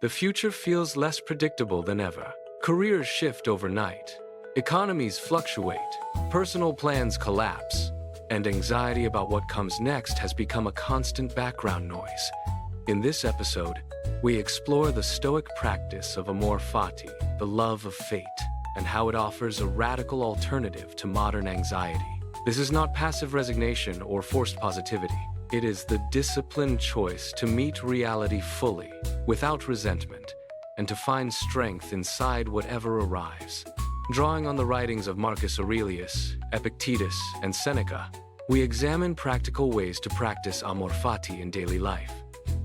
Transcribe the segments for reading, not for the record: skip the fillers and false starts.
The future feels less predictable than ever. Careers shift overnight. Economies fluctuate. Personal plans collapse. And anxiety about what comes next has become a constant background noise. In this episode, we explore the Stoic practice of Amor Fati, the love of fate, and how it offers a radical alternative to modern anxiety. This is not passive resignation or forced positivity. It is the disciplined choice to meet reality fully, without resentment, and to find strength inside whatever arrives. Drawing on the writings of Marcus Aurelius, Epictetus, and Seneca, we examine practical ways to practice Amor Fati in daily life.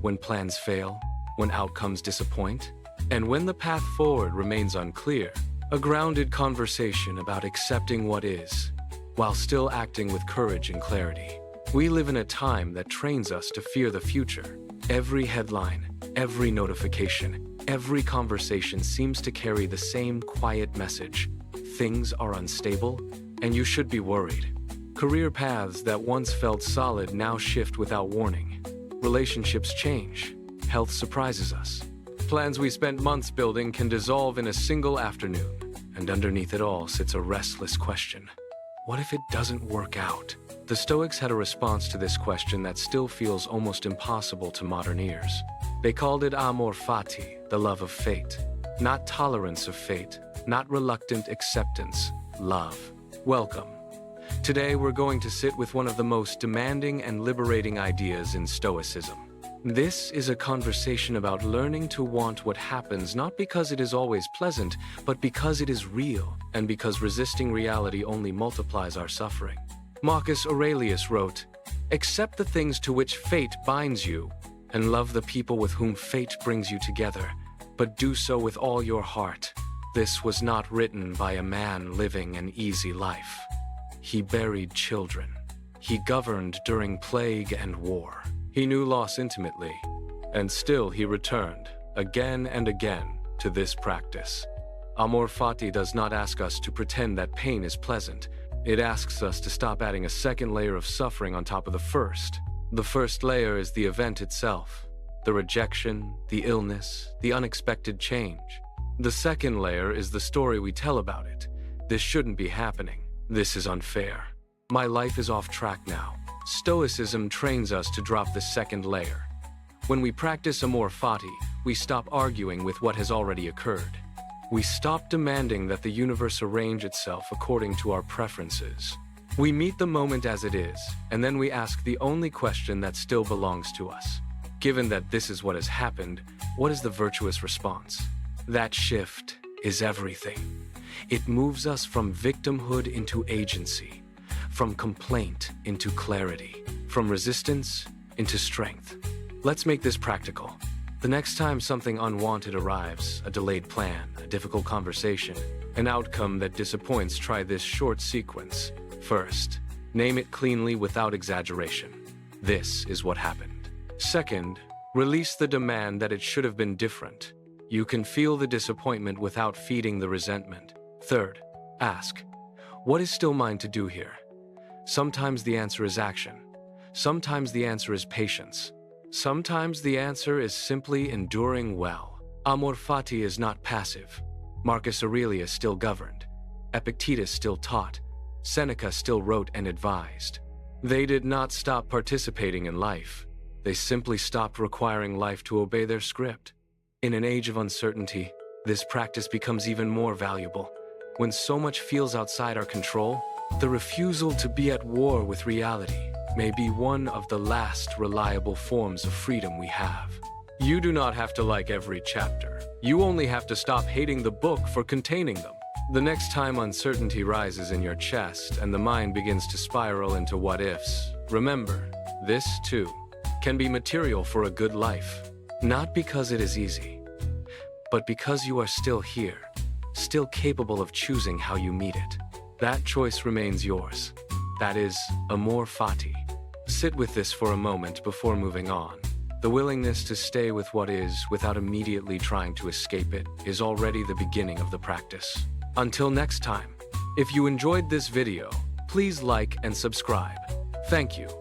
When plans fail, when outcomes disappoint, and when the path forward remains unclear, a grounded conversation about accepting what is, while still acting with courage and clarity. We live in a time that trains us to fear the future. Every headline, every notification, every conversation seems to carry the same quiet message. Things are unstable, and you should be worried. Career paths that once felt solid now shift without warning. Relationships change. Health surprises us. Plans we spent months building can dissolve in a single afternoon. And underneath it all sits a restless question. What if it doesn't work out? The Stoics had a response to this question that still feels almost impossible to modern ears. They called it Amor Fati, the love of fate. Not tolerance of fate, not reluctant acceptance, love. Welcome. Today we're going to sit with one of the most demanding and liberating ideas in Stoicism. This is a conversation about learning to want what happens not because it is always pleasant, but because it is real, and because resisting reality only multiplies our suffering. Marcus Aurelius wrote, "Accept the things to which fate binds you, and love the people with whom fate brings you together, but do so with all your heart." This was not written by a man living an easy life. He buried children. He governed during plague and war. He knew loss intimately, and still he returned, again and again, to this practice. Amor Fati does not ask us to pretend that pain is pleasant. It asks us to stop adding a second layer of suffering on top of the first. The first layer is the event itself, the rejection, the illness, the unexpected change. The second layer is the story we tell about it. This shouldn't be happening. This is unfair. My life is off track now. Stoicism trains us to drop the second layer. When we practice Amor Fati, we stop arguing with what has already occurred. We stop demanding that the universe arrange itself according to our preferences. We meet the moment as it is, and then we ask the only question that still belongs to us. Given that this is what has happened, what is the virtuous response? That shift is everything. It moves us from victimhood into agency, from complaint into clarity, from resistance into strength. Let's make this practical. The next time something unwanted arrives, a delayed plan, a difficult conversation, an outcome that disappoints, try this short sequence. First, name it cleanly without exaggeration. This is what happened. Second, release the demand that it should have been different. You can feel the disappointment without feeding the resentment. Third, ask, what is still mine to do here? Sometimes the answer is action. Sometimes the answer is patience. Sometimes the answer is simply enduring well. Amor Fati is not passive. Marcus Aurelius still governed. Epictetus still taught. Seneca still wrote and advised. They did not stop participating in life. They simply stopped requiring life to obey their script. In an age of uncertainty, this practice becomes even more valuable. When so much feels outside our control, the refusal to be at war with reality may be one of the last reliable forms of freedom we have. You do not have to like every chapter. You only have to stop hating the book for containing them. The next time uncertainty rises in your chest and the mind begins to spiral into what-ifs, remember, this, too, can be material for a good life. Not because it is easy, but because you are still here, still capable of choosing how you meet it. That choice remains yours. That is Amor Fati. Sit with this for a moment before moving on. The willingness to stay with what is without immediately trying to escape it is already the beginning of the practice. Until next time, if you enjoyed this video, please like and subscribe. Thank you.